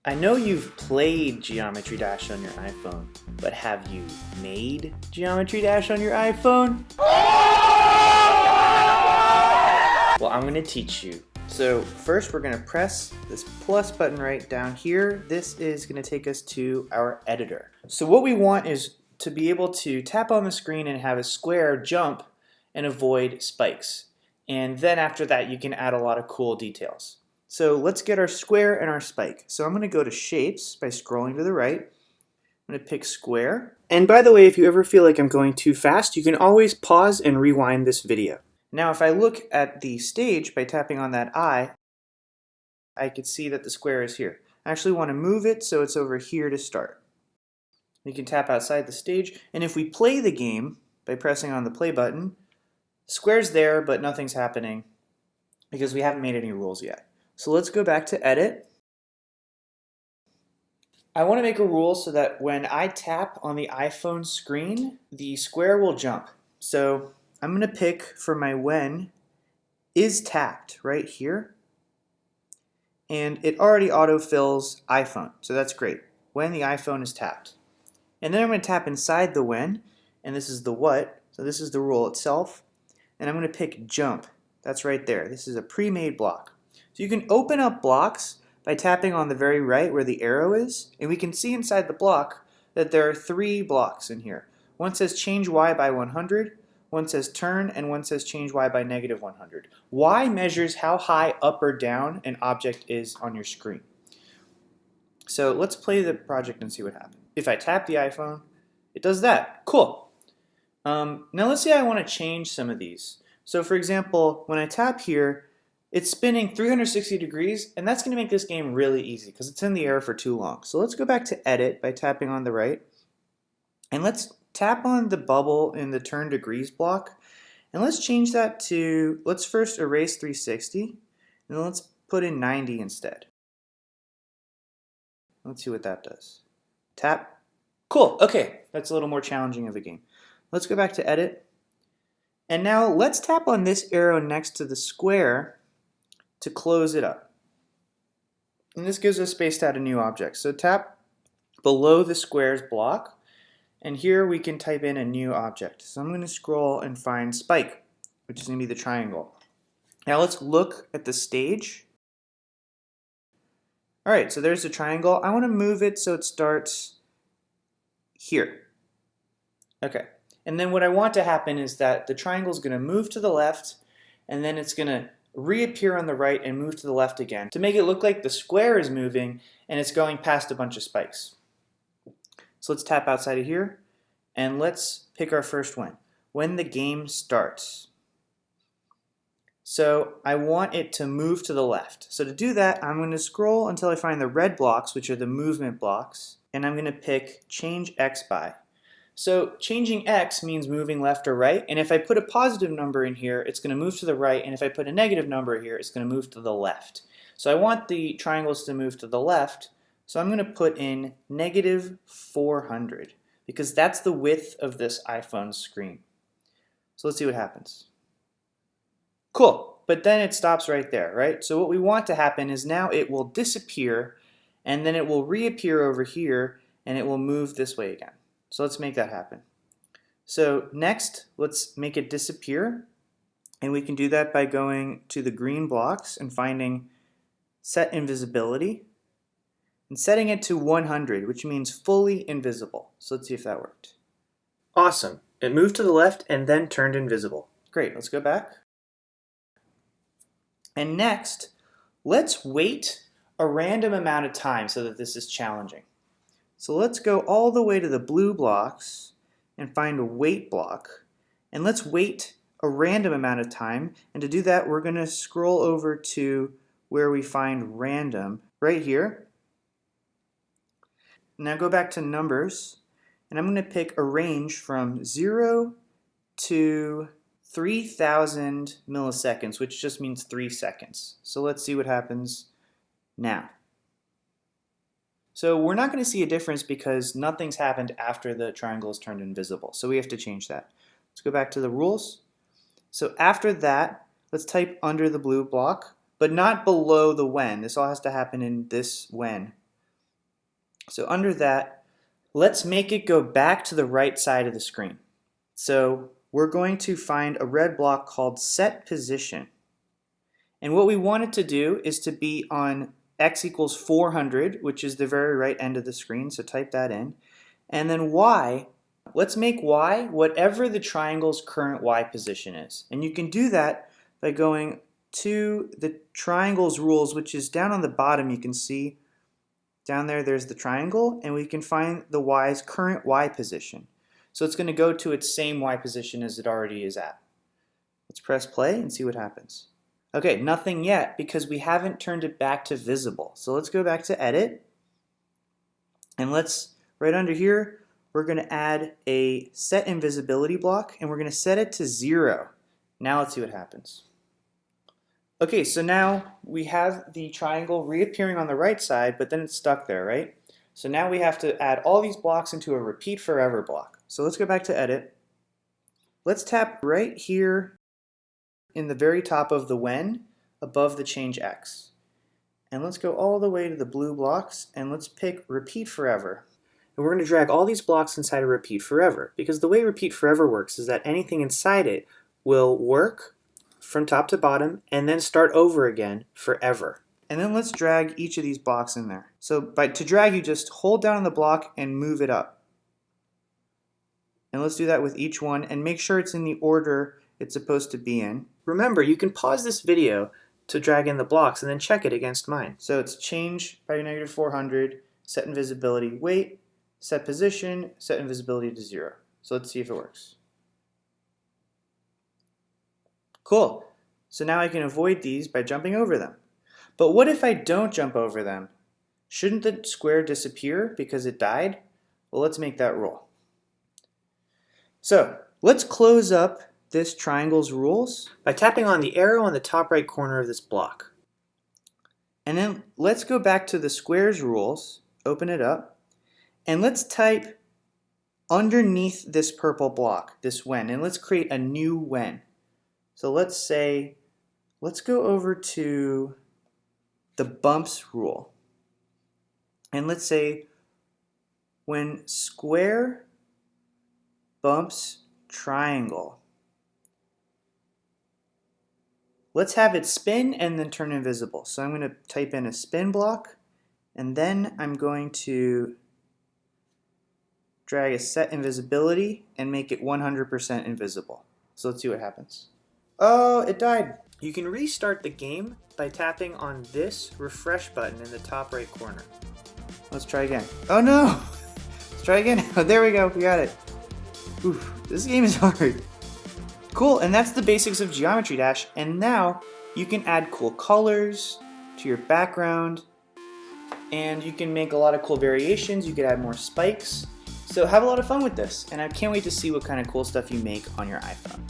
I know you've played Geometry Dash on your iPhone, but have you made Geometry Dash on your iPhone? Well, I'm going to teach you. So first we're going to press this plus button right down here. This is going to take us to our editor. So what we want is to be able to tap on the screen and have a square jump and avoid spikes. And then after that you can add a lot of cool details. So let's get our square and our spike. So I'm going to go to shapes by scrolling to the right. I'm going to pick square. And by the way, if you ever feel like I'm going too fast, you can always pause and rewind this video. Now if I look at the stage by tapping on that eye, I can see that the square is here. I actually want to move it so it's over here to start. You can tap outside the stage, and if we play the game by pressing on the play button, the square's there but nothing's happening because we haven't made any rules yet. So let's go back to edit. I want to make a rule so that when I tap on the iPhone screen, the square will jump. So I'm going to pick for my when is tapped right here. And it already autofills iPhone, so that's great. When the iPhone is tapped. And then I'm going to tap inside the when, and this is the what, so this is the rule itself. And I'm going to pick jump. That's right there. This is a pre-made block. So you can open up blocks by tapping on the very right where the arrow is, and we can see inside the block that there are 3 blocks in here. One says change Y by 100, one says turn, and one says change Y by negative 100. Y measures how high up or down an object is on your screen. So let's play the project and see what happens. If I tap the iPhone, it does that. Cool. Now let's say I want to change some of these. So for example, when I tap here, it's spinning 360 degrees, and that's going to make this game really easy because it's in the air for too long. So let's go back to edit by tapping on the right, and let's tap on the bubble in the turn degrees block, and let's change that to, let's first erase 360, and then let's put in 90 instead. Let's see what that does. Tap. Cool. Okay, that's a little more challenging of a game. Let's go back to edit, and now let's tap on this arrow next to the square to close it up. And this gives us space to add a new object. So tap below the square's block, and here we can type in a new object. So I'm going to scroll and find spike, which is going to be the triangle. Now let's look at the stage. Alright, so there's the triangle. I want to move it so it starts here. Okay, and then what I want to happen is that the triangle is going to move to the left, and then it's going to reappear on the right and move to the left again to make it look like the square is moving and it's going past a bunch of spikes. So let's tap outside of here and let's pick our first when the game starts. So I want it to move to the left. So to do that, I'm going to scroll until I find the red blocks, which are the movement blocks, and I'm going to pick change X by. So changing X means moving left or right, and if I put a positive number in here, it's going to move to the right, and if I put a negative number here, it's going to move to the left. So I want the triangles to move to the left, so I'm going to put in negative 400, because that's the width of this iPhone screen. So let's see what happens. Cool, but then it stops right there, right? So what we want to happen is now it will disappear, and then it will reappear over here, and it will move this way again. So let's make that happen. So next, let's make it disappear. And we can do that by going to the green blocks and finding set invisibility and setting it to 100, which means fully invisible. So let's see if that worked. Awesome. It moved to the left and then turned invisible. Great, let's go back. And next, let's wait a random amount of time so that this is challenging. So let's go all the way to the blue blocks and find a wait block. And let's wait a random amount of time. And to do that, we're going to scroll over to where we find random right here. Now go back to numbers. And I'm going to pick a range from 0 to 3000 milliseconds, which just means 3 seconds. So let's see what happens now. So we're not going to see a difference because nothing's happened after the triangle is turned invisible. So we have to change that. Let's go back to the rules. So after that, let's type under the blue block, but not below the when. This all has to happen in this when. So under that, let's make it go back to the right side of the screen. So we're going to find a red block called set position. And what we want it to do is to be on x equals 400, which is the very right end of the screen, so type that in. And then y, let's make y whatever the triangle's current y position is. And you can do that by going to the triangle's rules, which is down on the bottom. You can see down there, there's the triangle, and we can find the y's current y position. So it's going to go to its same y position as it already is at. Let's press play and see what happens. Okay, nothing yet because we haven't turned it back to visible. So let's go back to edit, and let's, right under here, we're going to add a set invisibility block, and we're going to set it to 0. Now let's see what happens. Okay, so now we have the triangle reappearing on the right side, but then it's stuck there, right? So now we have to add all these blocks into a repeat forever block. So let's go back to edit. Let's tap right here in the very top of the when above the change x. And let's go all the way to the blue blocks, and let's pick repeat forever. And we're going to drag all these blocks inside of repeat forever, because the way repeat forever works is that anything inside it will work from top to bottom and then start over again forever. And then let's drag each of these blocks in there. So to drag, you just hold down on the block and move it up. And let's do that with each one and make sure it's in the order it's supposed to be in. Remember, you can pause this video to drag in the blocks and then check it against mine. So it's change by -400, set invisibility, wait, set position, set invisibility to 0. So let's see if it works. Cool. So now I can avoid these by jumping over them. But what if I don't jump over them? Shouldn't the square disappear because it died? Well, let's make that rule. So let's close up this triangle's rules by tapping on the arrow on the top right corner of this block. And then let's go back to the square's rules, open it up, and let's type underneath this purple block, this when, and let's create a new when. So let's say, let's go over to the bumps rule. And let's say when square bumps triangle, let's have it spin and then turn invisible. So I'm going to type in a spin block, and then I'm going to drag a set invisibility and make it 100% invisible. So let's see what happens. Oh, it died. You can restart the game by tapping on this refresh button in the top right corner. Let's try again. Oh no! Let's try again. Oh, there we go, we got it. Oof, this game is hard. Cool, and that's the basics of Geometry Dash, and now you can add cool colors to your background, and you can make a lot of cool variations. You could add more spikes. So have a lot of fun with this, and I can't wait to see what kind of cool stuff you make on your iPhone.